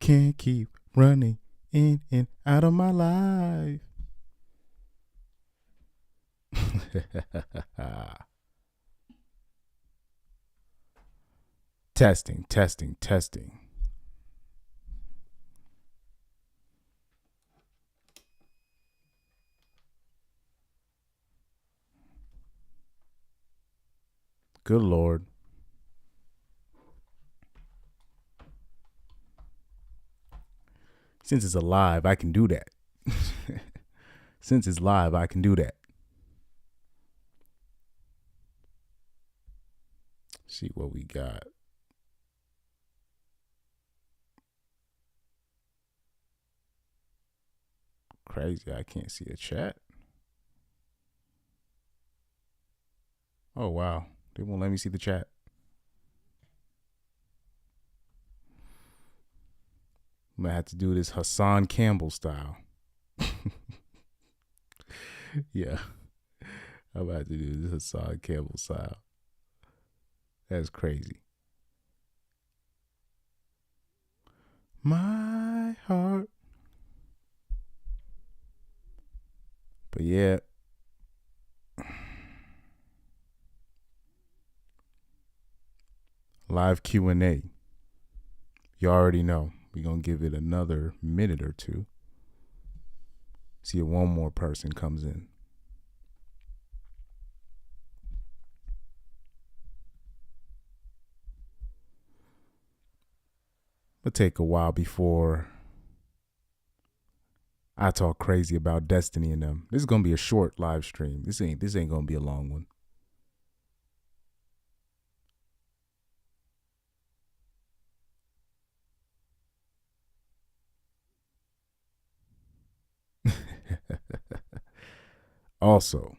can't keep running in and out of my life. Testing, testing, testing. Good Lord. Since it's alive, I can do that. Since it's live, I can do that. See what we got. Crazy, I can't see the chat. Oh, wow. They won't let me see the chat. I'm going to have to do this Hassan Campbell style. Yeah. I'm about to do this Hassan Campbell style. That's crazy. My heart. But yeah. Live Q&A. You already know. We're going to give it another minute or two. See if one more person comes in. It'll take a while before I talk crazy about Destiny and them. This is gonna be a short live stream. This ain't gonna be a long one. Also,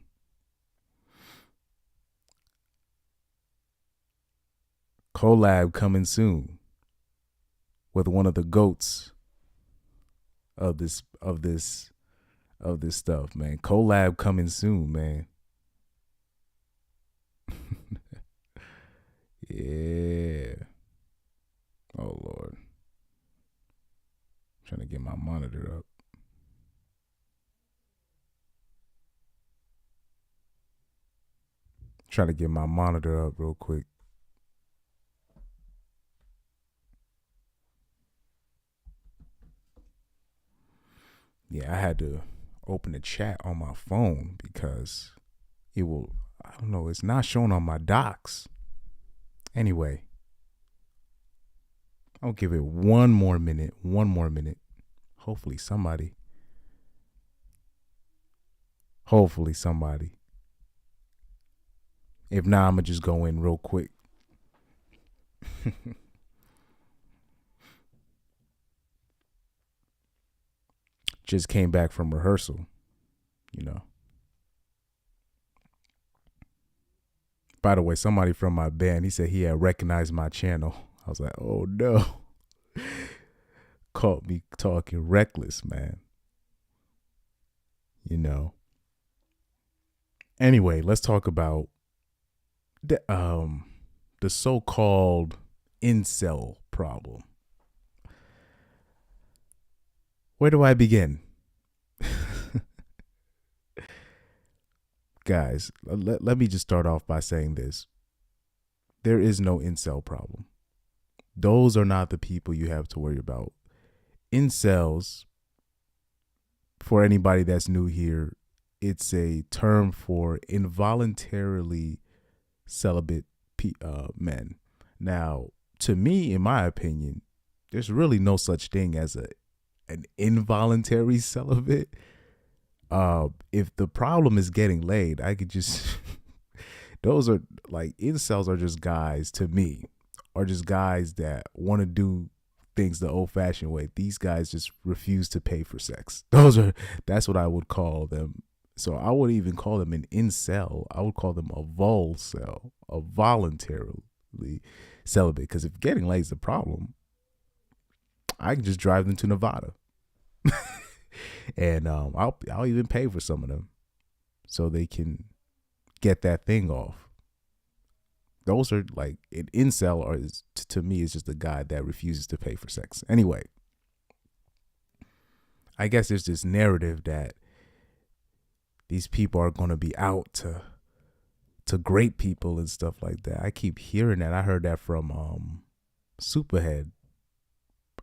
collab coming soon with one of the goats of this stuff, man. Collab coming soon, man. Yeah. Oh Lord. I'm trying to get my monitor up. Trying to get my monitor up real quick. Yeah, I had to open the chat on my phone because it will, I don't know, it's not showing on my docs. Anyway, I'll give it one more minute. Hopefully somebody. If not, I'm going to just go in real quick. Just came back from rehearsal, you know. By the way, somebody from my band, he said he had recognized my channel. I was like, oh no. Caught me talking reckless, man. You know. Anyway, let's talk about the so-called incel problem. Where do I begin? Guys, let me just start off by saying this. There is no incel problem. Those are not the people you have to worry about. Incels, for anybody that's new here, it's a term for involuntarily celibate men. Now, to me, in my opinion, there's really no such thing as an involuntary celibate. If the problem is getting laid, I could just those are like incels are just guys to me, are just guys that want to do things the old-fashioned way. These guys just refuse to pay for sex. That's what I would call them. So I wouldn't even call them an incel. I would call them a volcel, a voluntarily celibate. Because if getting laid is the problem, I can just drive them to Nevada. And I'll even pay for some of them so they can get that thing off. Those are like an incel, or to me is just a guy that refuses to pay for sex. Anyway, I guess there's this narrative that these people are going to be out to great people and stuff like that. I keep hearing that. I heard that from Superhead.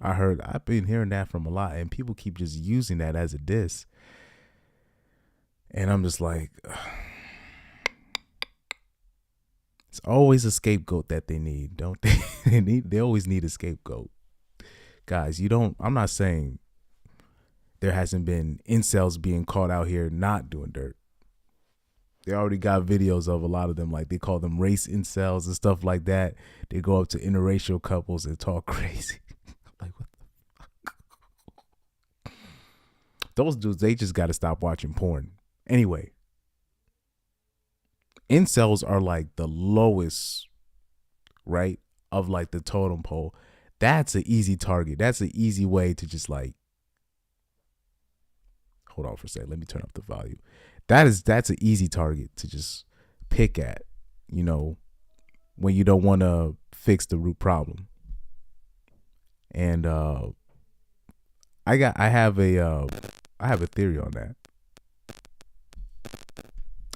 I've been hearing that from a lot, and people keep just using that as a diss. And I'm just like, it's always a scapegoat that they need, don't they? They always need a scapegoat. Guys, I'm not saying there hasn't been incels being caught out here not doing dirt. They already got videos of a lot of them, like they call them race incels and stuff like that. They go up to interracial couples and talk crazy. Like, what the fuck? Those dudes, they just got to stop watching porn. Anyway, incels are like the lowest, right, of like the totem pole. That's an easy target. That's an easy way to just like, hold on for a second. Let me turn up the volume. That's an easy target to just pick at, when you don't want to fix the root problem. And I have a theory on that.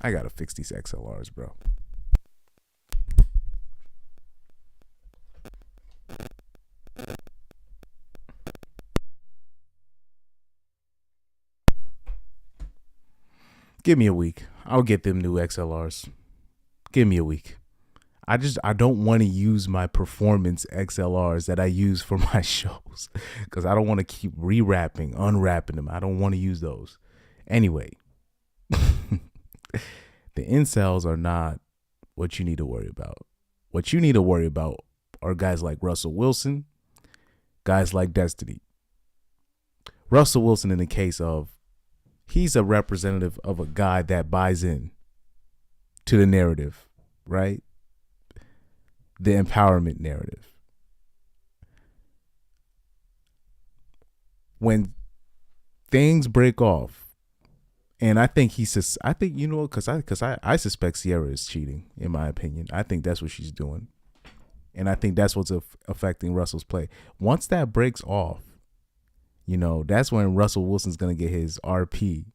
I gotta fix these XLRs, bro. Give me a week. I'll get them new XLRs. Give me a week. I don't want to use my performance XLRs that I use for my shows because I don't want to keep unwrapping them. I don't want to use those. Anyway, the incels are not what you need to worry about. What you need to worry about are guys like Russell Wilson, guys like Destiny. Russell Wilson, in the case of, he's a representative of a guy that buys in to the narrative, right? The empowerment narrative. When things break off, and I think because I suspect Sierra is cheating, in my opinion. I think that's what she's doing. And I think that's what's affecting Russell's play. Once that breaks off, that's when Russell Wilson's going to get his RP,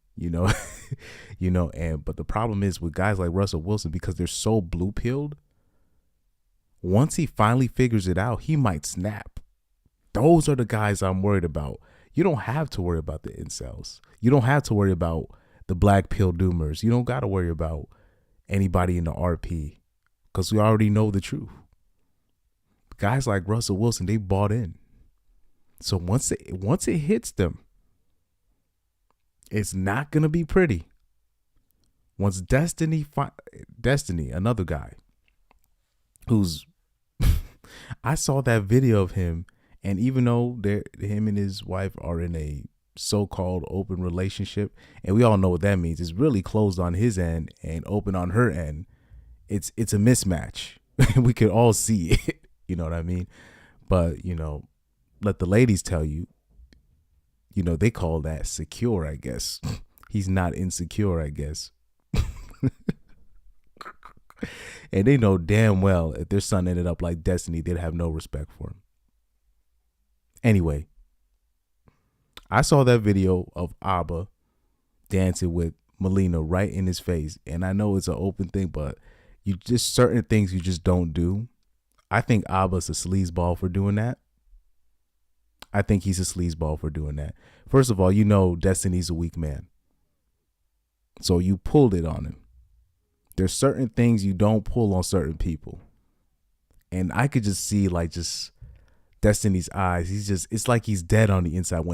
but the problem is with guys like Russell Wilson, because they're so blue-pilled, once he finally figures it out, he might snap. Those are the guys I'm worried about. You don't have to worry about the incels. You don't have to worry about the black pill doomers. You don't got to worry about anybody in the RP because we already know the truth. Guys like Russell Wilson, they bought in. So once it hits them, it's not going to be pretty. Once Destiny, another guy who's, I saw that video of him, and even though him and his wife are in a so-called open relationship, and we all know what that means, it's really closed on his end and open on her end. It's a mismatch. We could all see it. You know what I mean? But, let the ladies tell you, they call that secure, I guess. He's not insecure, I guess. And they know damn well if their son ended up like Destiny, they'd have no respect for him. Anyway, I saw that video of Abba dancing with Melina right in his face. And I know it's an open thing, but certain things you just don't do. I think Abba's a sleazeball for doing that. I think he's a sleazeball for doing that. First of all, Destiny's a weak man. So you pulled it on him. There's certain things you don't pull on certain people. And I could just see just Destiny's eyes. It's like he's dead on the inside.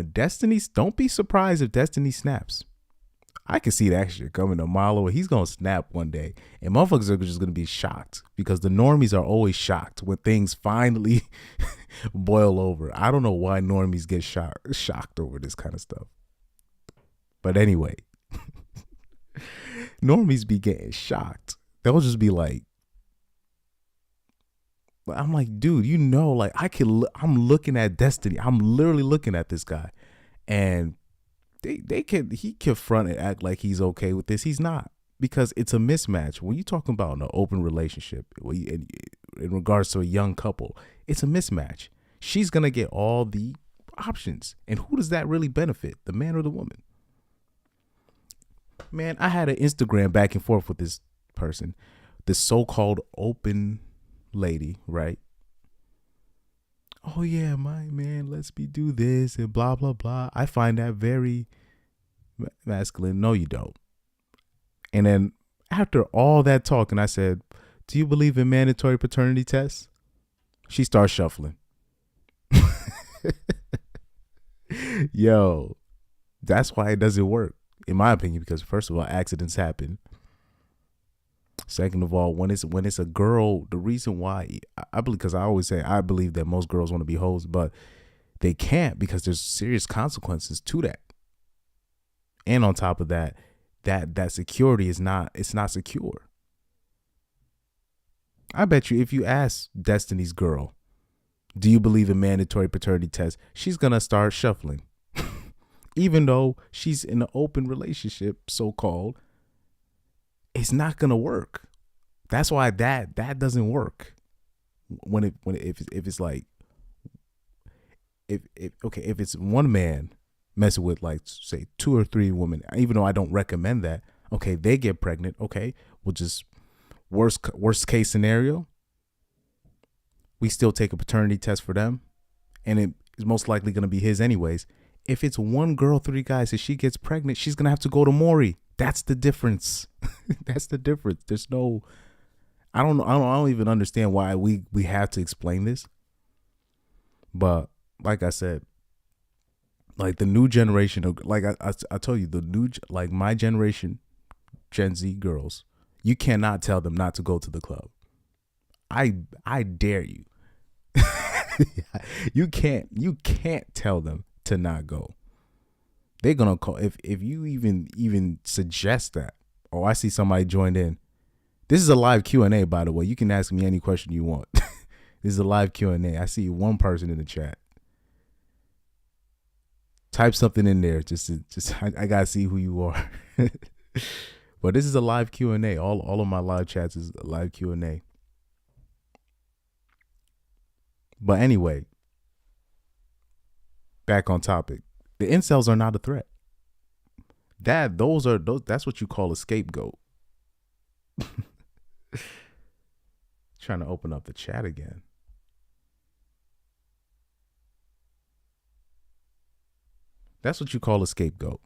Don't be surprised if Destiny snaps. I can see that shit coming a mile away. He's going to snap one day. And motherfuckers are just going to be shocked because the normies are always shocked when things finally boil over. I don't know why normies get shocked over this kind of stuff. But anyway, normies be getting shocked. They'll just be like, I'm like, dude, I'm looking at Destiny. I'm literally looking at this guy. And he can front and act like he's okay with this. He's not, because it's a mismatch. When you're talking about an open relationship, in regards to a young couple, it's a mismatch. She's going to get all the Options. And who does that really benefit? The man or the woman? Man, I had an Instagram back and forth with this person, this so-called open lady, right? Oh yeah, my man, let's me do this and blah blah blah. I find that very masculine. No, you don't. And then after all that talking, I said, "Do you believe in mandatory paternity tests?" She starts shuffling. Yo, that's why it doesn't work, in my opinion, because first of all, accidents happen. Second of all, when it's a girl, the reason why I believe, because I always say I believe that most girls want to be hoes, but they can't because there's serious consequences to that. And on top of that, that security is not secure. I bet you if you ask Destiny's girl, do you believe in mandatory paternity tests? She's gonna start shuffling, even though she's in an open relationship, so called. It's not gonna work. That's why that doesn't work. If it's like if it's one man messing with like say 2 or 3 women, even though I don't recommend that. Okay, they get pregnant. Okay, we'll just worst case scenario. We still take a paternity test for them, and it is most likely gonna be his anyways. If it's one girl, 3 guys, if she gets pregnant, she's gonna have to go to Maury. That's the difference. That's the difference. There's no, I don't even understand why we have to explain this. But like I said, like the new generation of, like I told you, the new, like my generation, Gen Z girls, you cannot tell them not to go to the club. I dare you. You can't tell them to not go. They're gonna call if you even suggest that. Oh, I see somebody joined in. This is a live Q&A, by the way. You can ask me any question you want. This is a live Q&A. I see one person in the chat. Type something in there. I gotta see who you are. But this is a live Q&A. All of my live chats is a live Q&A. But anyway, back on topic. The incels are not a threat. That's what you call a scapegoat. Trying to open up the chat again. That's what you call a scapegoat.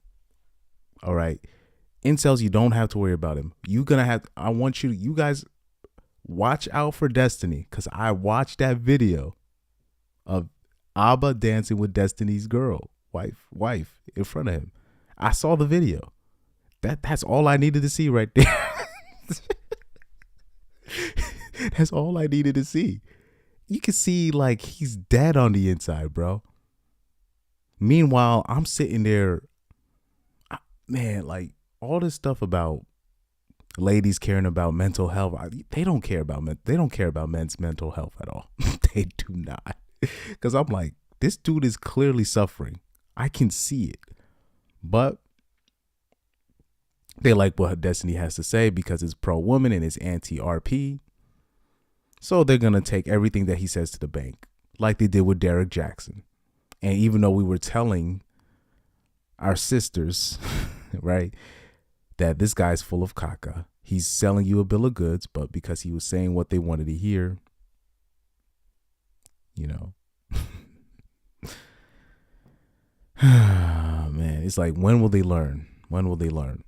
All right. Incels, you don't have to worry about him. I want you guys watch out for Destiny, because I watched that video of Abba dancing with Destiny's girl, wife in front of him. I saw the video. That's all I needed to see right there. That's all I needed to see. You can see like he's dead on the inside, bro. Meanwhile, I'm sitting there, man, like all this stuff about ladies caring about mental health. They don't care about men's mental health at all. They do not. Because I'm like, this dude is clearly suffering. I can see it. But they like what Destiny has to say because it's pro-woman and it's anti-RP. So they're going to take everything that he says to the bank, like they did with Derek Jackson. And even though we were telling our sisters, right, that this guy's full of caca, he's selling you a bill of goods, but because he was saying what they wanted to hear, you know. Man, it's like, when will they learn? When will they learn?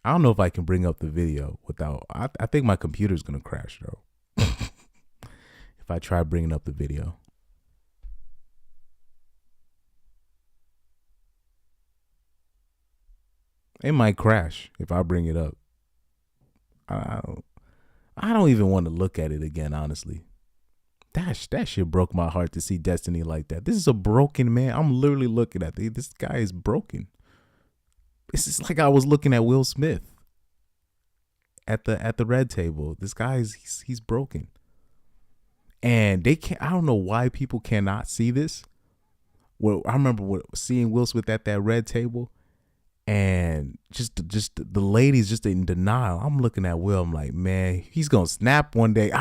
I don't know if I can bring up the video without, I think my computer's going to crash though. If I try bringing up the video. It might crash if I bring it up. I don't even want to look at it again, honestly. That shit broke my heart to see Destiny like that. This is a broken man. I'm literally looking at this guy is broken. It's just like I was looking at Will Smith at the red table. This guy he's broken. And I don't know why people cannot see this. Well, I remember seeing Will Smith at that red table, and just the ladies just in denial. I'm looking at Will. I'm like, man, he's gonna snap one day.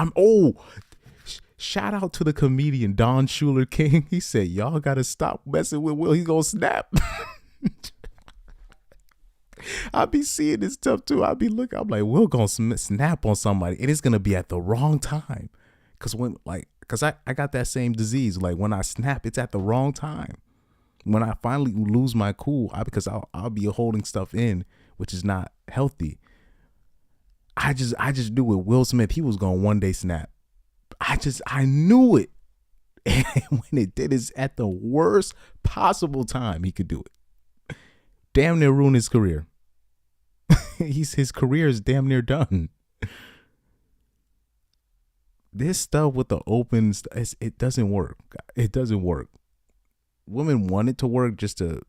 Shout out to the comedian Don Schuler King. He said, y'all got to stop messing with Will. He's going to snap. I be seeing this stuff too. I be looking, I'm like, Will going to snap on somebody. And it's going to be at the wrong time. Because I got that same disease. Like when I snap, it's at the wrong time. When I finally lose my cool, because I'll be holding stuff in, which is not healthy. I just knew with Will Smith, he was going to one day snap. I knew it. And when it did, it's at the worst possible time he could do it. Damn near ruin his career. His career is damn near done. This stuff with the open, it doesn't work. It doesn't work. Women want it to work just to,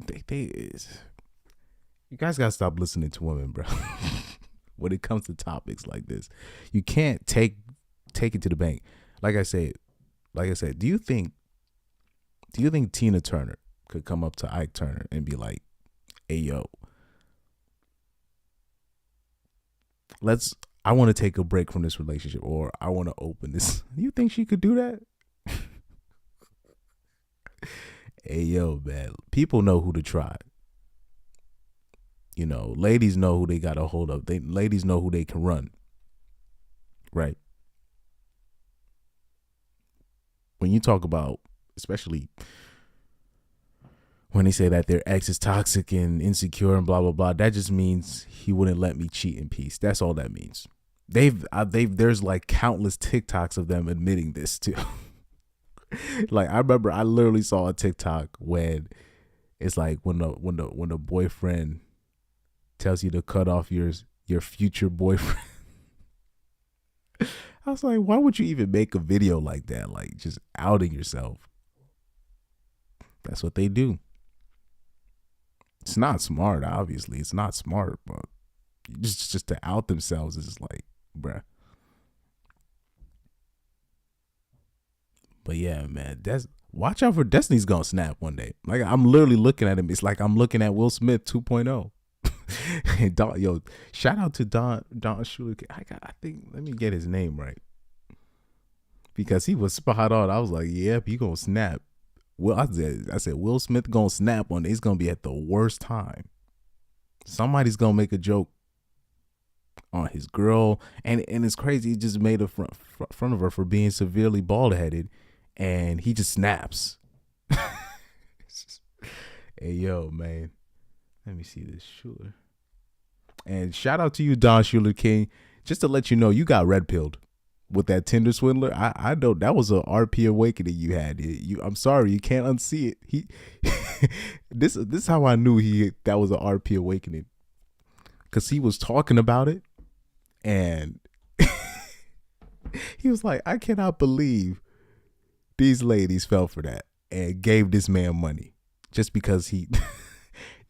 you guys gotta stop listening to women, bro. When it comes to topics like this, you can't take it to the bank. Like I said, do you think Tina Turner could come up to Ike Turner and be like, hey, yo, I want to take a break from this relationship, or I want to open this. You think she could do that? Hey, yo, man, people know who to try. You know, ladies know who they got a hold of. Ladies know who they can run. Right. When you talk about, especially when they say that their ex is toxic and insecure and blah, blah, blah, that just means he wouldn't let me cheat in peace. That's all that means. There's like countless TikToks of them admitting this too. Like I remember I literally saw a TikTok when it's like when the boyfriend tells you to cut off your future boyfriend. I was like, why would you even make a video like that? Like just outing yourself. That's what they do. It's not smart, obviously. It's not smart, but just to out themselves is like, bruh. But yeah, man, watch out for Destiny's gonna snap one day. Like I'm literally looking at him. It's like I'm looking at Will Smith 2.0. And yo, shout out to Don Schuler. I think, let me get his name right, because he was spot on. I was like, yep, he gonna snap. Well, I said Will Smith gonna snap on it. It's gonna be at the worst time. Somebody's gonna make a joke on his girl, and it's crazy. He just made a front of her for being severely bald headed, and he just snaps. Hey yo, man, let me see this Schuler. And shout out to you, Don Schuler King. Just to let you know, you got red pilled with that Tinder swindler. I know that was a RP awakening you had. I'm sorry, you can't unsee it. This is how I knew that was an RP awakening, because he was talking about it, and he was like, I cannot believe these ladies fell for that and gave this man money just because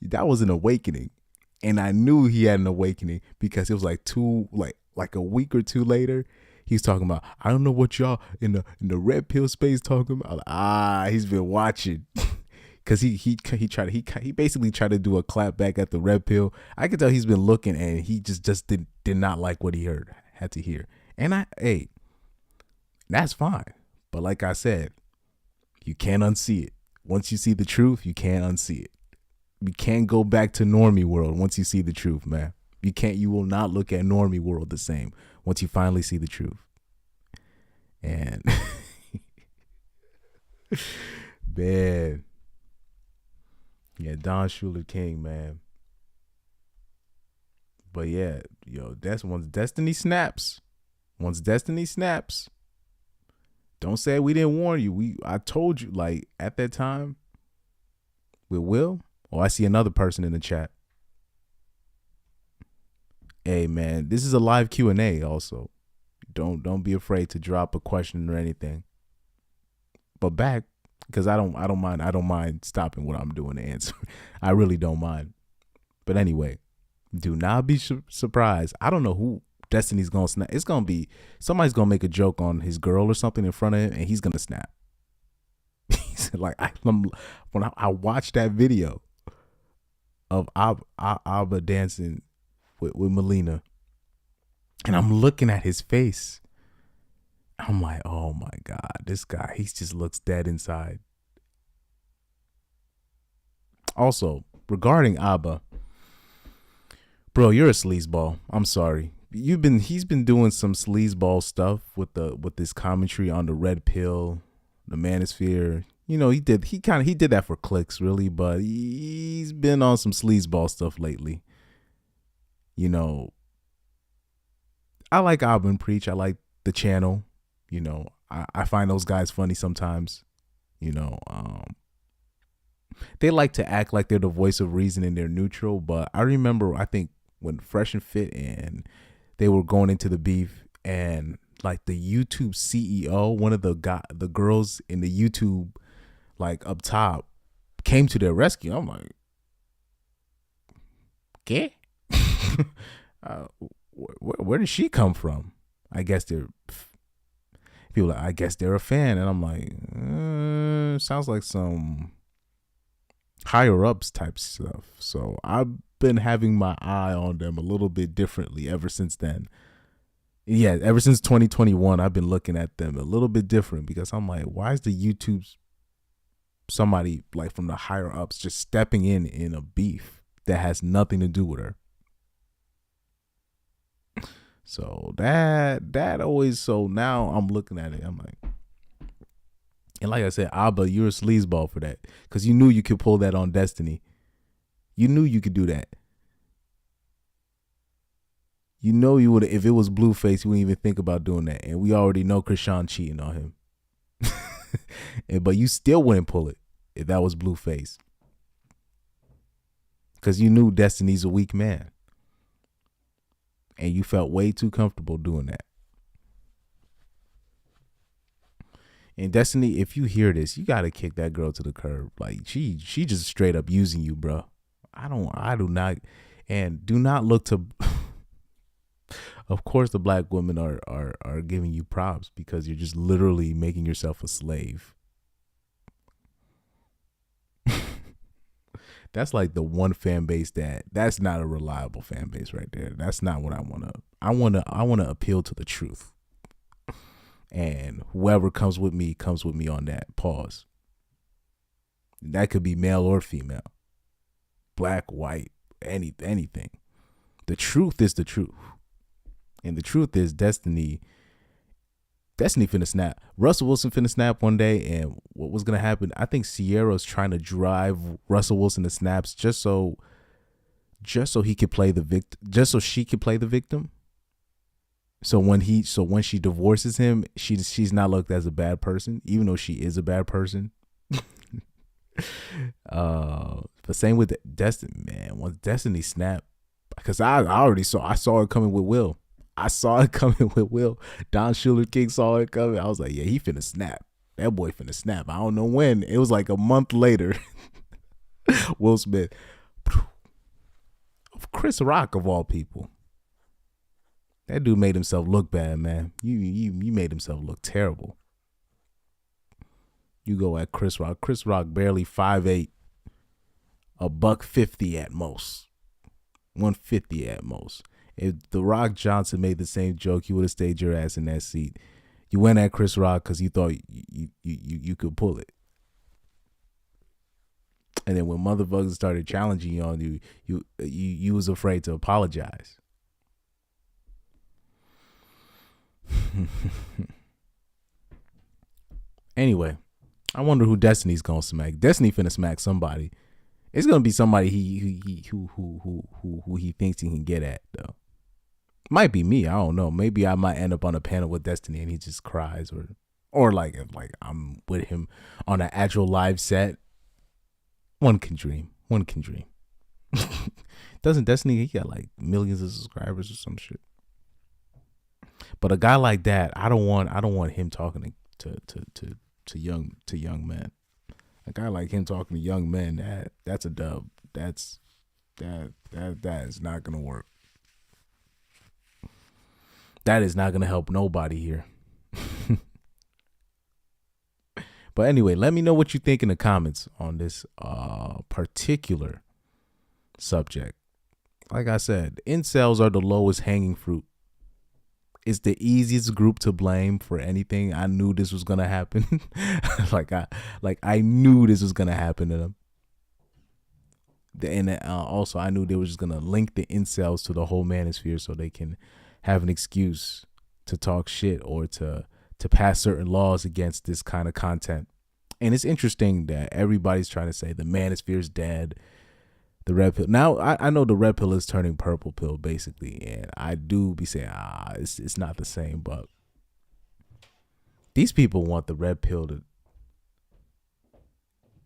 that was an awakening. And I knew he had an awakening because it was like a week or two later, he's talking about, I don't know what y'all in the red pill space talking about. He's been watching. Cause he basically tried to do a clap back at the red pill. I could tell he's been looking, and he just did not like what he had to hear. And that's fine. But like I said, you can't unsee it. Once you see the truth, you can't unsee it. You can't go back to normie world once you see the truth, man. You will not look at normie world the same once you finally see the truth. And man. Yeah, Don Schuler King, man. But yeah, yo, that's once Destiny snaps. Once Destiny snaps, don't say we didn't warn you. I told you, like, at that time with Will. Oh, I see another person in the chat. Hey man, this is a live Q&A also. Don't be afraid to drop a question or anything. But back, because I don't mind stopping what I'm doing to answer. I really don't mind. But anyway, do not be surprised. I don't know who Destiny's gonna snap. It's gonna be somebody's gonna make a joke on his girl or something in front of him, and he's gonna snap. Like when I watched that video of Abba dancing with Melina, and I'm looking at his face, I'm like, oh my God, this guy, he just looks dead inside. Also, regarding Abba, bro, you're a sleazeball. I'm sorry. He's been doing some sleazeball stuff with this commentary on the red pill, the manosphere. You know, he did that for clicks, really, but he's been on some sleazeball stuff lately. You know, I like Abba Preach. I like the channel. You know, I find those guys funny sometimes. You know, they like to act like they're the voice of reason and they're neutral. But I remember, I think when Fresh and Fit and they were going into the beef, and like the YouTube CEO, one of the girls in the YouTube like up top came to their rescue. I'm like, okay, uh, where did she come from? I guess they're people. I guess they're a fan, and I'm like, sounds like some higher ups type stuff. So I've been having my eye on them a little bit differently ever since then. Yeah, ever since 2021, I've been looking at them a little bit different because I'm like, why is the YouTube somebody like from the higher ups just stepping in a beef that has nothing to do with her? So that always, so now I'm looking at it, I'm like, and like I said, Abba, you're a sleazeball for that because you knew you could pull that on Destiny. You knew you could do that. You know you would, if it was Blueface, you wouldn't even think about doing that. And we already know Krishan cheating on him. But you still wouldn't pull it if that was Blueface. Because you knew Destiny's a weak man. And you felt way too comfortable doing that. And Destiny, if you hear this, you gotta kick that girl to the curb. Like she just straight up using you, bro. I do not, and do not look to. Of course, the black women are giving you props because you're just literally making yourself a slave. That's like the one fan base that's not a reliable fan base right there. That's not what I want to. I want to appeal to the truth. And whoever comes with me on that. Pause. That could be male or female, black, white, anything. The truth is the truth, and the truth is Destiny finna snap. Russell Wilson finna snap one day, and what was gonna happen? I think Sierra's trying to drive Russell Wilson to snaps just so he could play the victim, just so she could play the victim. So when she divorces him, she's not looked as a bad person, even though she is a bad person. But same with Destiny, man. Once Destiny snapped, because I saw it coming with Will. Don Schuler King saw it coming. I was like, yeah, he finna snap. That boy finna snap. I don't know when. It was like a month later. Will Smith, Chris Rock of all people. That dude made himself look bad, man. You made himself look terrible. You go at Chris Rock. Chris Rock barely 5'8", $150 at most, 150 at most. If The Rock Johnson made the same joke, you would have stayed your ass in that seat. You went at Chris Rock because you thought you could pull it. And then when motherfuckers started challenging you on you was afraid to apologize. Anyway, I wonder who Destiny's gonna smack. Destiny finna smack somebody. It's gonna be somebody who he thinks he can get at though. Might be me. I don't know. Maybe I might end up on a panel with Destiny and he just cries, or like I'm with him on an actual live set. One can dream. Doesn't Destiny, he got like millions of subscribers or some shit. But a guy like that, I don't want him talking to young men. A guy like him talking to young men, that's a dub. That is not gonna work. That is not gonna help nobody here. But anyway, let me know what you think in the comments on this particular subject. Like I said, incels are the lowest hanging fruit. It's the easiest group to blame for anything. I knew this was gonna happen. like I I knew this was gonna happen to them. And also I knew they were just gonna link the incels to the whole manosphere so they can have an excuse to talk shit or to pass certain laws against this kind of content. And it's interesting that everybody's trying to say the manosphere is dead. The red pill. Now I know the red pill is turning purple pill basically, and I do be saying it's not the same, but these people want the red pill to.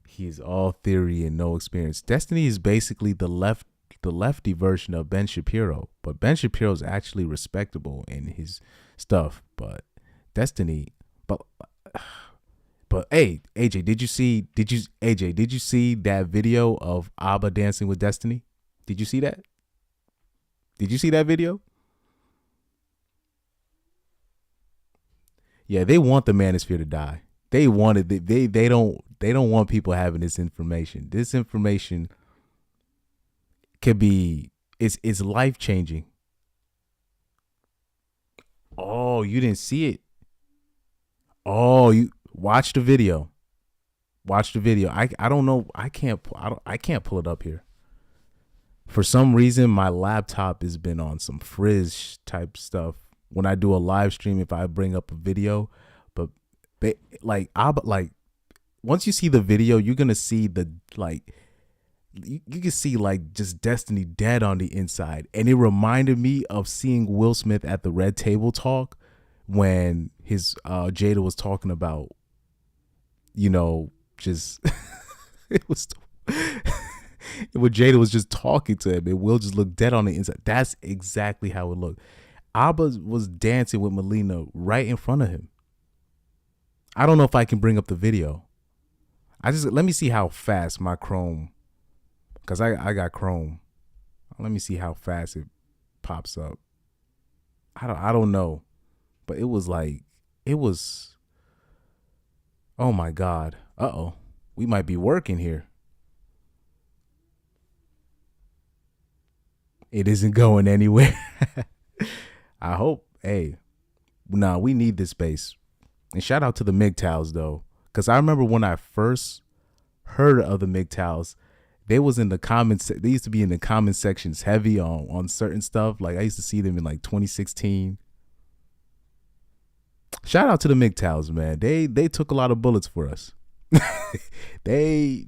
He's all theory and no experience. Destiny is basically the lefty version of Ben Shapiro, but Ben Shapiro is actually respectable in his stuff, but Destiny, but hey, AJ, did you see that video of Abba dancing with Destiny? Did you see that? Did you see that video? Yeah, they want the manosphere to die. They wanted they don't want people having this information. This information could be it's life changing. Oh, you didn't see it? Oh, you watch the video. Watch the video. I don't know. I can't pull it up here. For some reason, my laptop has been on some frizz type stuff. When I do a live stream, if I bring up a video, but once you see the video, you're gonna see the you can see just Destiny dead on the inside, and it reminded me of seeing Will Smith at the Red Table Talk when his Jada was talking about, just it was when Jada was just talking to him, and Will just looked dead on the inside. That's exactly how it looked. Abba was dancing with Melina right in front of him. I don't know if I can bring up the video. Let me see how fast my Chrome, because I got Chrome. Let me see how fast it pops up. I don't know, but it was oh my God. Uh-oh. We might be working here. It isn't going anywhere. I hope. Hey, we need this space. And shout out to the MGTOWs though, because I remember when I first heard of the MGTOWs, they was in the comments. They used to be in the comment sections heavy on certain stuff. Like I used to see them in 2016. Shout out to the MGTOWs, man. They took a lot of bullets for us. they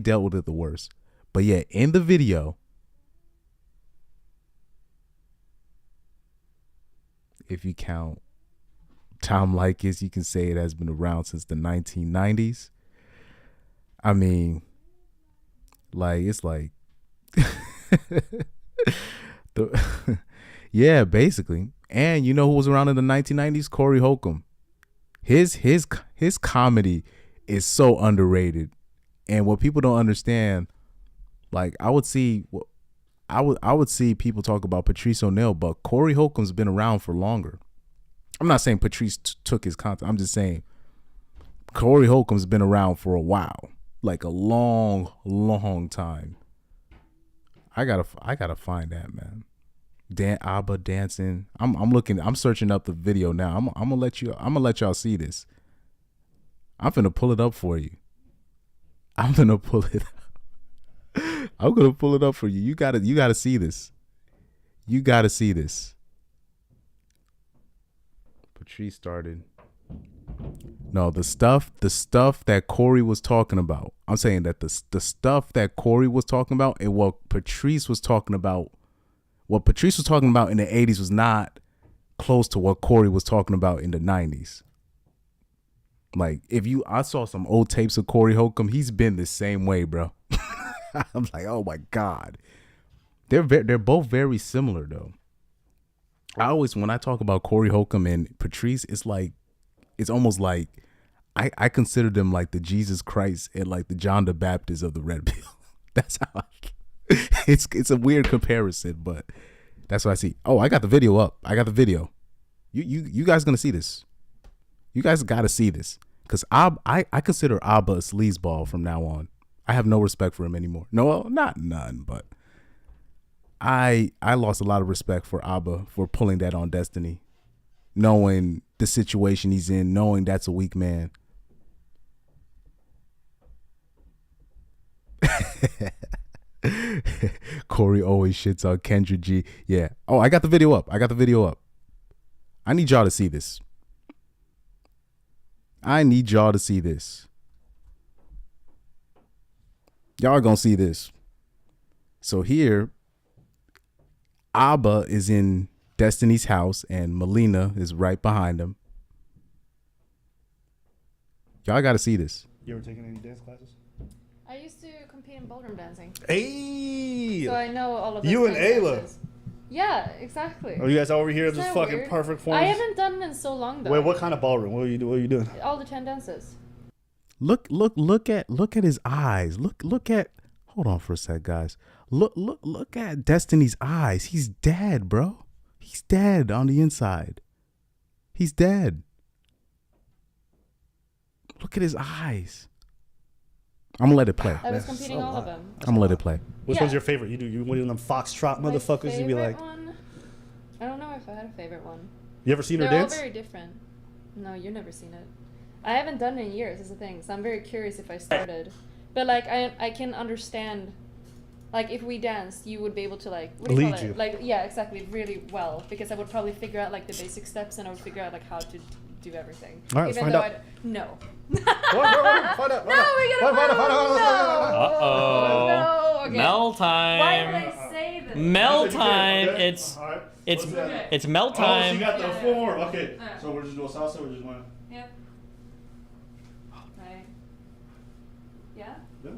dealt with it the worst. But yeah, in the video, if you count Tom Likas, you can say it has been around since the 1990s. I mean, it's like yeah, basically. And you know who was around in the 1990s? Corey Holcomb. His comedy is so underrated. And what people don't understand, I would see people talk about Patrice O'Neal, but Corey Holcomb's been around for longer. I'm not saying Patrice took his content. I'm just saying Corey Holcomb's been around for a while, like a long, long time. I gotta find that, man. Abba dancing. I'm searching up the video now. I'm gonna let y'all see this. I'm gonna pull it up for you. I'm gonna pull it up for you. You gotta see this. You gotta see this. Patrice started. No, the stuff that Corey was talking about. I'm saying that the stuff that Corey was talking about and what Patrice was talking about in the 80s was not close to what Corey was talking about in the 90s. I saw some old tapes of Corey Holcomb. He's been the same way, bro. I'm like, oh my God. They're both very similar though. When I talk about Corey Holcomb and Patrice, it's almost like I consider them like the Jesus Christ and like the John the Baptist of the Red Pill. That's how it's a weird comparison, but that's what I see. Oh, I got the video up. I got the video. You guys gonna see this. You guys gotta see this. Because I consider Abba a sleazeball from now on. I have no respect for him anymore. No, not none, but I lost a lot of respect for Abba for pulling that on Destiny, knowing the situation he's in, knowing that's a weak man. Corey always shits on Kendra G. Yeah. Oh, I got the video up. I need y'all to see this. Y'all are gonna see this. So here, Abba is in Destiny's house and Melina is right behind him. Y'all gotta see this. You ever taken any dance classes? I used to compete in ballroom dancing. Hey! So I know all of those You and kind of Ayla. dances. Yeah, exactly. Are you guys over here? This Isn't that fucking weird? perfect form. I haven't done it in so long though. Wait, what kind of ballroom? What are you doing? All the 10 dances. Look at his eyes. Look at. Hold on for a sec, guys. Look at Destiny's eyes. He's dead, bro. He's dead on the inside. He's dead. Look at his eyes. I'm gonna let it play. I was competing all of them. I'm gonna let it play. Which one's your favorite? You one of them foxtrot My motherfuckers? You be like, favorite one? I don't know if I had a favorite one. you ever seen her They're dance? all very different. No, you've never seen it. I haven't done it in years, is the thing. So I'm very curious if I started. But like I can understand, like if we danced, you would be able to like what do you Lead call you. it? Like yeah, exactly, really well. Because I would probably figure out like the basic steps and I would figure out like how to do everything. All right, let's Even find though out. No. Find out. No, we gotta find out. Uh-oh. No. Okay. Mel Why time. would I say this? Mel Okay, time. okay. It's All right. it's What's that? Okay. it's Mel Oh, time. she got the Yeah. form. Okay. Alright. So we're just doing salsa. We're just going. Yep. Right. Yeah. Yeah.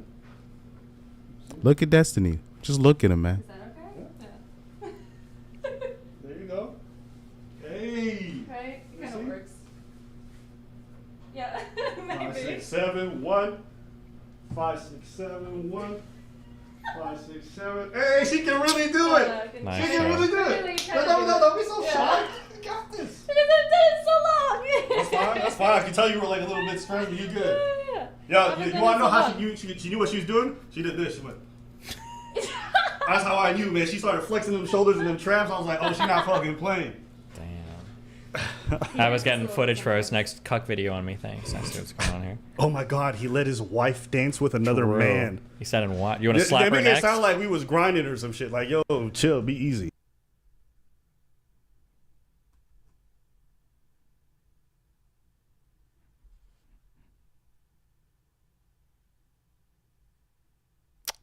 Look at Destiny. Just look at him, man. Is that okay? Yeah. There you go. Hey. Right? It You kind see? of works. Yeah. 5, 6, Maybe. 7, 1. 5, 6, 7, 1. 5, 6, 7. Hey, she can really do it. Nice. She can really do Really it. kinda No, do no, it. don't be so Yeah. shy. You got this. Because I've done it so long. That's fine. That's fine. I can tell you were like a little bit stressed, but you good. Yeah. Yeah, I've you done want it to know so how long. she knew what she was doing? She did this. She went. That's how I knew, man. She started flexing them shoulders and them traps. I was like, oh, she not fucking playing. Damn. I was getting footage for his next cuck video on me. Thanks. I see what's going on here. Oh my God, he let his wife dance with another Bro. man. He said, "In what? You want to They slap her make it next?" sound like we was grinding or some shit. Like, yo, chill, be easy.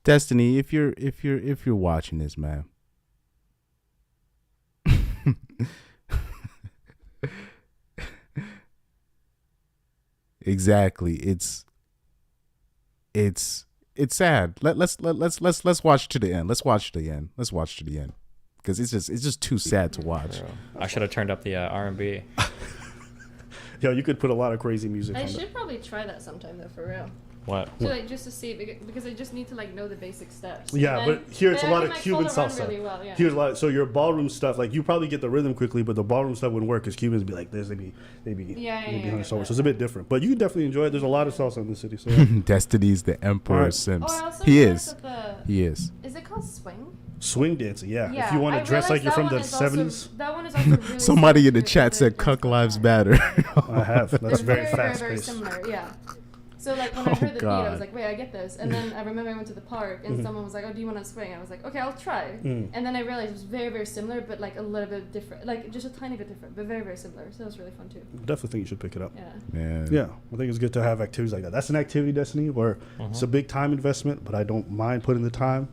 Destiny, if you're watching this, man. Exactly. It's sad. Let's watch to the end. Let's watch to the end. Because it's just too sad to watch. Bro. I should have turned up the R&B. Yo, you could put a lot of crazy music I on should probably try that sometime though, for real. What? So like just to see because I just need to like know the basic steps. Yeah, And but here it's a then I lot can, of like, Cuban follow around salsa. really well, yeah. Here's a lot. So your ballroom stuff, like you probably get the rhythm quickly, but the ballroom stuff wouldn't work because Cubans be like this. They be Yeah, behind yeah, so yeah. it's a bit different. But you can definitely enjoy it. There's a lot of salsa in the city. So Destiny's the Emperor Alright. Sims. Oh, I also He realized is. that He is. Is it called swing? swing dancing, yeah. Yeah. If you want I to dress like realized you're that from one the is also- 70s, That one is also really Somebody in the similar to chat said the "Cuck Lives dance Matter." I have. That's They're very very, fast very paced. similar, yeah. So like when I heard the beat, I God. was like, wait, I get this. And then I remember I went to the park and someone was like, oh, do you want to swing? I was like, okay, I'll try. Mm. And then I realized it was very, very similar, but like a little bit different, like just a tiny bit different, but very, very similar. So that was really fun too. Definitely think you should pick it up. Yeah. Man. Yeah, I think it's good to have activities like that. That's an activity, Destiny, where it's a big time investment, but I don't mind putting the time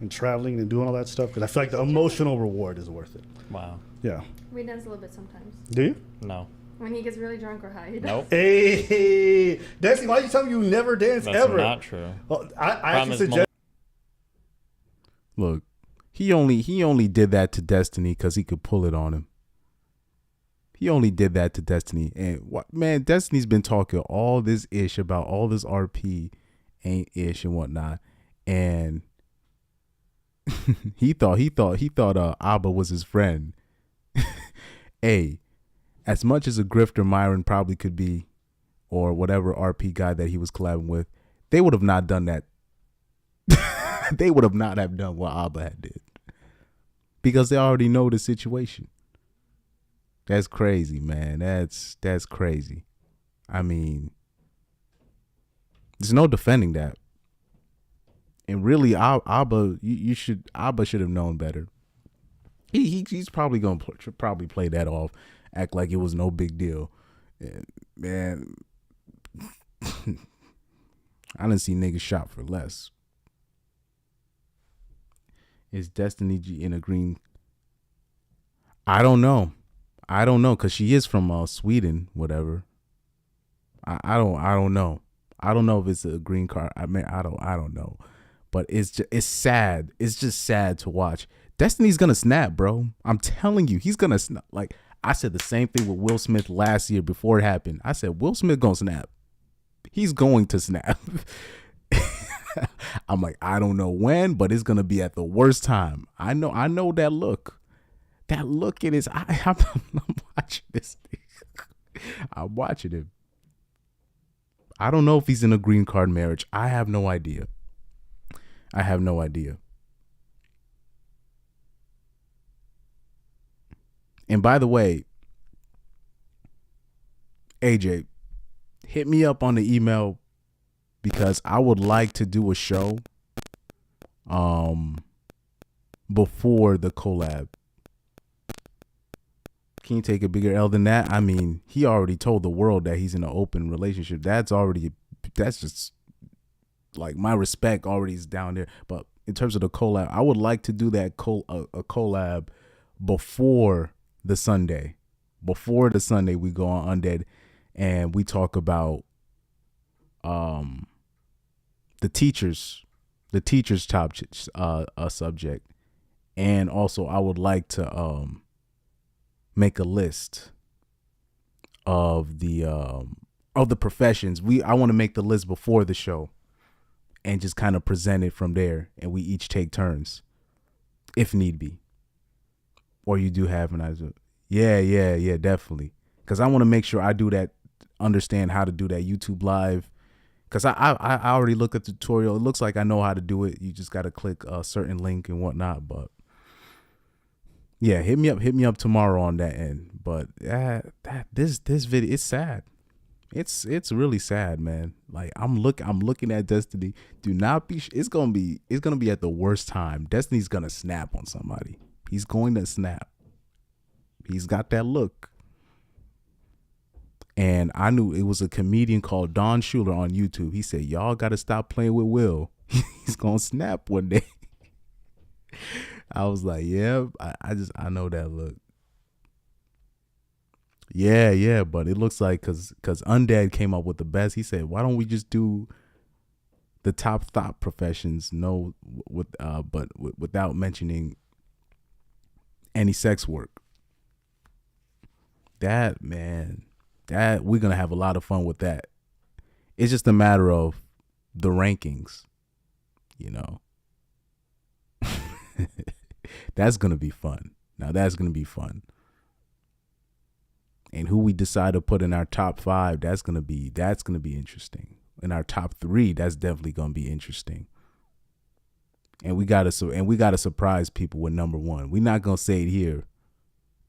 and traveling and doing all that stuff because I feel like the emotional reward is worth it. Wow. Yeah. We dance a little bit sometimes. Do you? No. When he gets really drunk or high, he does. Nope. Hey, Destiny, why you tell me you never dance That's ever? not true. Well, I Problem actually is suggest. Look, he only did that to Destiny because he could pull it on him. He only did that to Destiny, and what man? Destiny's been talking all this ish about all this RP ain't ish and whatnot, and he thought Abba was his friend. Hey, as much as a grifter Myron probably could be, or whatever RP guy that he was collabing with, they would have not done that. They would have not have done what Abba had did. because they already know the situation. That's crazy, man. That's crazy. I mean, there's no defending that. And really, Abba, Abba should have known better. He's probably gonna probably play that off, act like it was no big deal. And, man, I didn't see niggas shot for less. Is Destiny G in a green? I don't know, because she is from Sweden, whatever. I don't know. I don't know if it's a green card. I mean, I don't know, but it's sad. It's just sad to watch. Destiny's gonna snap, bro. I'm telling you, he's gonna snap. Like I said, the same thing with Will Smith last year before it happened. I said Will Smith gonna snap. He's going to snap. I'm like, I don't know when, but it's gonna be at the worst time. I know that look. That look in his eye. I'm watching this thing. I'm watching him. I don't know if he's in a green card marriage. I have no idea. And by the way, AJ, hit me up on the email because I would like to do a show before the collab. Can you take a bigger L than that? I mean, he already told the world that he's in an open relationship. That's just like my respect already is down there. But in terms of the collab, I would like to do that a collab before the Sunday. Before the Sunday, we go on Undead and we talk about the teachers top subject. And also I would like to make a list of the professions. I want to make the list before the show and just kind of present it from there, and we each take turns if need be. Or you do have an idea. Yeah, definitely. Because I want to make sure I do that, understand how to do that YouTube live. Because I already looked at the tutorial. It looks like I know how to do it. You just got to click a certain link and whatnot. But yeah, hit me up tomorrow on that end. But this video, it's sad. It's really sad, man. Like I'm looking at Destiny. Do not be. It's gonna be at the worst time. Destiny's gonna snap on somebody. He's going to snap. He's got that look. And I knew it was a comedian called Don Schuler on YouTube. He said, y'all got to stop playing with Will. He's going to snap one day. I was like, yeah, I know that look. Yeah, but it looks like because Undead came up with the best. He said, why don't we just do the top thought professions? No, but without mentioning any sex work. That, man, that we're gonna have a lot of fun with that. It's just a matter of the rankings, you know. That's gonna be fun. Now that's gonna be fun. And who we decide to put in our top 5, that's gonna be interesting. In our top 3, that's definitely gonna be interesting. And we gotta surprise people with number 1. We're not gonna say it here,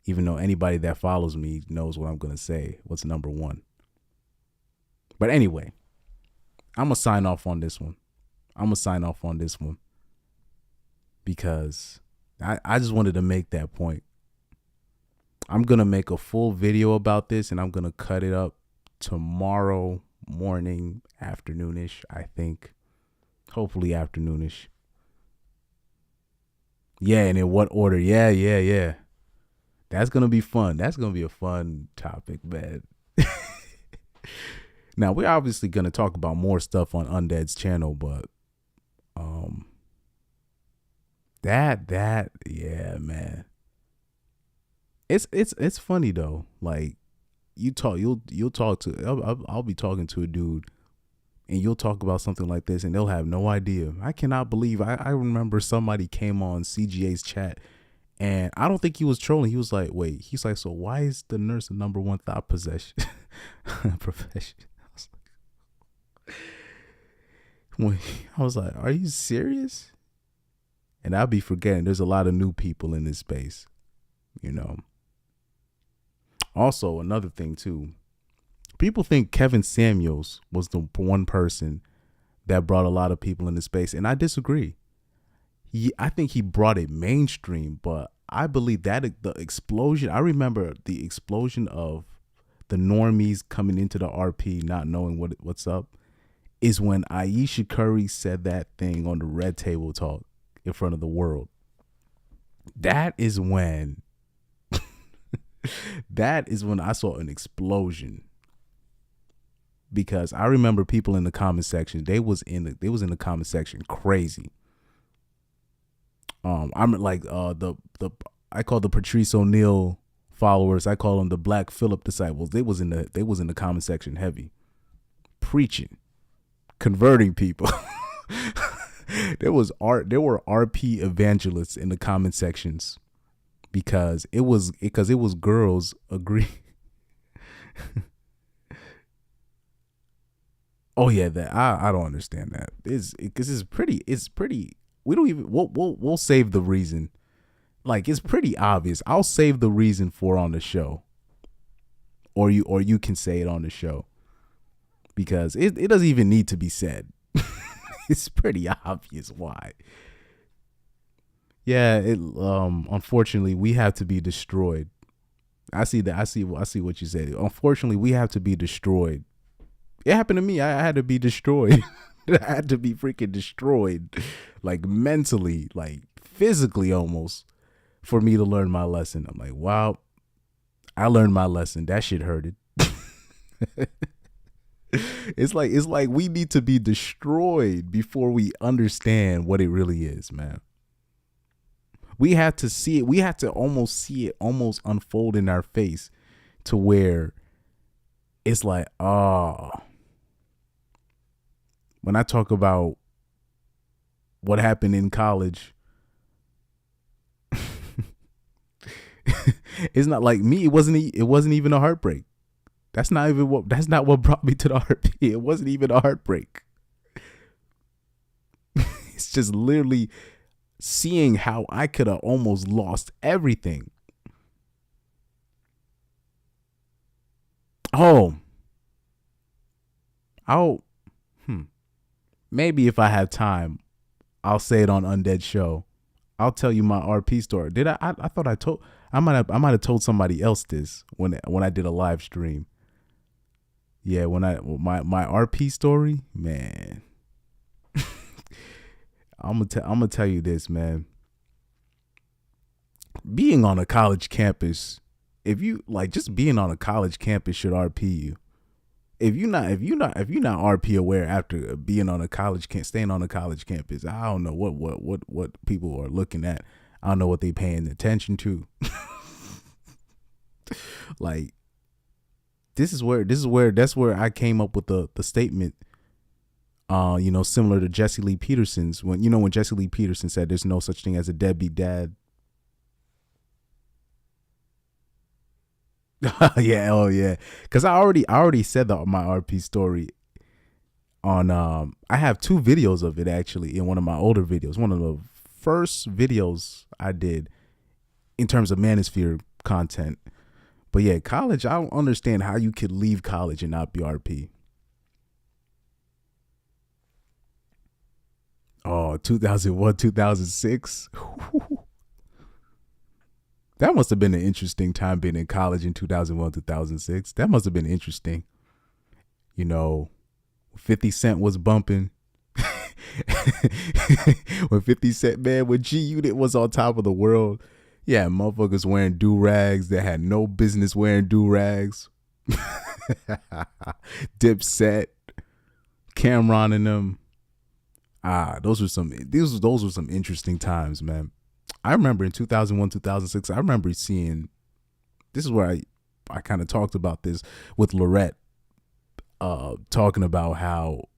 even though anybody that follows me knows what I'm gonna say. What's number 1? But anyway, I'm gonna sign off on this one. Because I just wanted to make that point. I'm going to make a full video about this and I'm going to cut it up tomorrow morning, afternoonish, I think. Hopefully afternoonish. Yeah, and in what order? Yeah. That's going to be fun. That's going to be a fun topic, man. Now, we're obviously going to talk about more stuff on Undead's channel, but yeah, man. It's funny though. Like you'll talk to I'll be talking to a dude and you'll talk about something like this and they'll have no idea. I cannot believe I remember somebody came on CGA's chat and I don't think he was trolling. He was like, wait, he's like, so why is the nurse the number 1 thought profession? I was like, are you serious? And I'll be forgetting there's a lot of new people in this space, you know. Also, another thing too, people think Kevin Samuels was the one person that brought a lot of people into space, and I disagree. I think he brought it mainstream, but I believe that the explosion, I remember the explosion of the normies coming into the RP not knowing what's up, is when Aisha Curry said that thing on the Red Table Talk in front of the world. That is when I saw an explosion. Because I remember people in the comment section, they was in the comment section crazy. I'm like I call the Patrice O'Neal followers, I call them the Black Phillip disciples. They was in the comment section heavy, preaching, converting people. There were RP evangelists in the comment sections because it was girls agree. Oh yeah, that I don't understand that. It's pretty. We don't even. We'll save the reason. Like, it's pretty obvious. I'll save the reason for on the show, or you can say it on the show, because it doesn't even need to be said. It's pretty obvious why. Yeah, unfortunately we have to be destroyed. I see that. I see what you said. Unfortunately, we have to be destroyed. It happened to me. I had to be destroyed. I had to be freaking destroyed, like mentally, like physically almost, for me to learn my lesson. I'm like, wow, I learned my lesson. That shit hurted. It's like we need to be destroyed before we understand what it really is, man. We have to see it. We have to almost see it almost unfold in our face to where it's like, oh. When I talk about what happened in college, it's not like me. It wasn't even a heartbreak. That's not what brought me to the RP. It wasn't even a heartbreak. It's just literally seeing how I could have almost lost everything. Maybe if I have time, I'll say it on Undead Show. I'll tell you my RP story. Did I? I thought I might have told somebody else this when I did a live stream. Yeah, my RP story, man. I'm gonna tell you this, man. Being on a college campus, if you like, just being on a college campus should RP you. If you're not RP aware after being on a staying on a college campus, I don't know what people are looking at. I don't know what they paying attention to. Like, that's where I came up with the statement. Similar to Jesse Lee Peterson's when Jesse Lee Peterson said there's no such thing as a deadbeat dad. Yeah, oh yeah. Cause I already said my RP story on I have 2 videos of it actually in one of my older videos. One of the first videos I did in terms of manosphere content. But yeah, college, I don't understand how you could leave college and not be RP. Oh, 2001, 2006. That must have been an interesting time being in college in 2001, 2006. That must have been interesting. 50 Cent was bumping. When 50 Cent, man, when G Unit was on top of the world. Yeah, motherfuckers wearing do-rags that had no business wearing do-rags. Dipset, Cameron and them. Those were some interesting times, man. I remember in 2001, 2006, I remember seeing, this is where I kind of talked about this with Lorette, talking about how,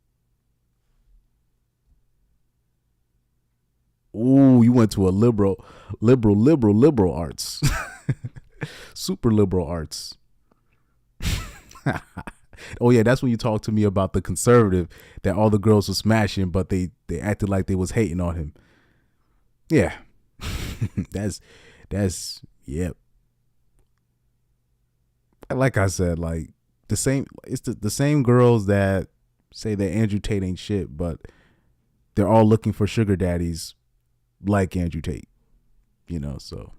you went to a liberal arts, super liberal arts. Oh yeah, that's when you talked to me about the conservative that all the girls were smashing, but they acted like they was hating on him. Yeah. that's yep. Like I said, like the same it's the same girls that say that Andrew Tate ain't shit, but they're all looking for sugar daddies like Andrew Tate. You know, so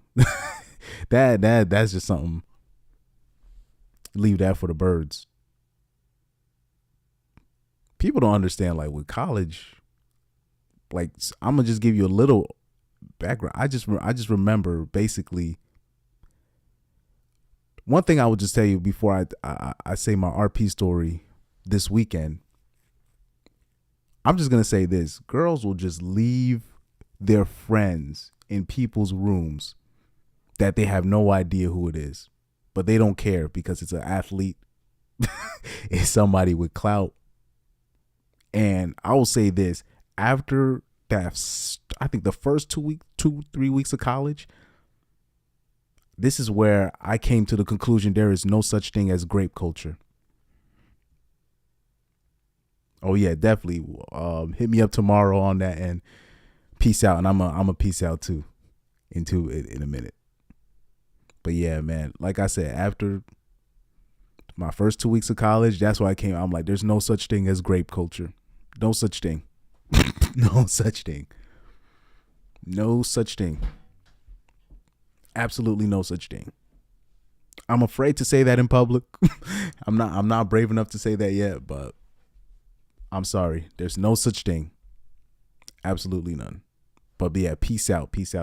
that's just something. Leave that for the birds. People don't understand, like with college, like I'm gonna just give you a little background. I just remember basically one thing I would just tell you before I say my RP story this weekend. I'm just gonna say this: girls will just leave their friends in people's rooms that they have no idea who it is, but they don't care because it's an athlete, it's somebody with clout. And I will say this: after that, I think the first 3 weeks of college, this is where I came to the conclusion there is no such thing as grape culture. Oh yeah, definitely. Hit me up tomorrow on that, and peace out. And I'm a peace out too, in a minute. But yeah, man, like I said, after my first 2 weeks of college, that's why I'm like, there's no such thing as grape culture. No such thing. No such thing. No such thing. Absolutely no such thing. I'm afraid to say that in public. I'm not brave enough to say that yet, but I'm sorry. There's no such thing. Absolutely none. But yeah, peace out. Peace out.